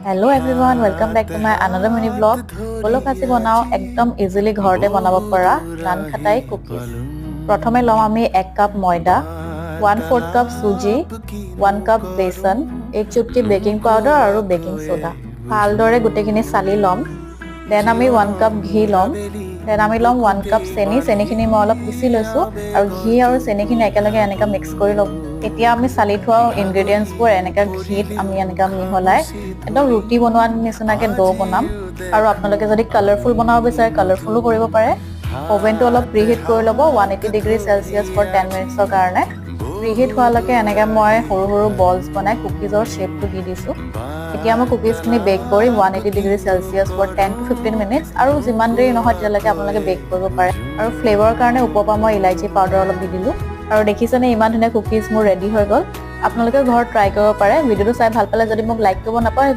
Hello everyone, welcome back to my another mini vlog. Bolo kasi banao ekdom easily ঘৰতে বনাব পৰা নান খাটাই cookies. প্ৰথমে লম আমি 1 কাপ ময়দা, 1/4 কাপ সুজি, 1 কাপ বেসন, 1 চুটকি বেকিং পাউডাৰ আৰু বেকিং সোডা। ভালদৰে গুটেখিনি চালি লম। দেন আমি 1 কাপ ঘি লম। দেন আমি লম 1 কাপ চেনি, চেনিখিনি মই অলপ পিছি লৈছো আৰু ঘি আৰু চেনিখিনি একেলগে এনেকা মিক্স কৰি লম। এতিয়া আমি চালি থোৱা ইনগ্ৰেডিয়েন্টছবোৰ এনেকা ঘিত আমি এনেকা মিহলাই একদম ৰুটি বনোৱাৰ নিচিনাকে ডো বনাম আৰু আপোনালোকে যদি কালাৰফুল বনাব বিচাৰে কালাৰফুলো কৰিব পাৰে। ওভেনটো অলপ প্ৰিহিট কৰি ল'ব 180 ডিগ্ৰী সেলসিয়াস ফৰ 10 মিনিটছৰ কাৰণে। প্ৰিহিট হোৱালৈকে এনেকে মই সৰু সৰু বলছ বনাই কুকিজৰ শেপটো দি দিছো। এতিয়া মই কুকিজখিনি বেক কৰিম 180 degree Celsius for 10 to 15 minutes আৰু যিমান দেৰি নহয় তেতিয়ালৈকে আপোনালোকে বেক কৰিব পাৰে। আৰু ফ্লেভাৰৰ কাৰণে ওপৰৰ পৰা মই ইলাইচি পাউডাৰ অলপ দি দিলো। আৰু দেখিছেনে ইমান ধুনীয়া কুকিজ মোৰ ৰেডি হৈ গ'ল। আপোনালোকে ঘৰত ট্ৰাই কৰিব পাৰে। ভিডিঅ'টো চাই ভাল পালে যদি মোক লাইক কৰিব নাপাহৰিব।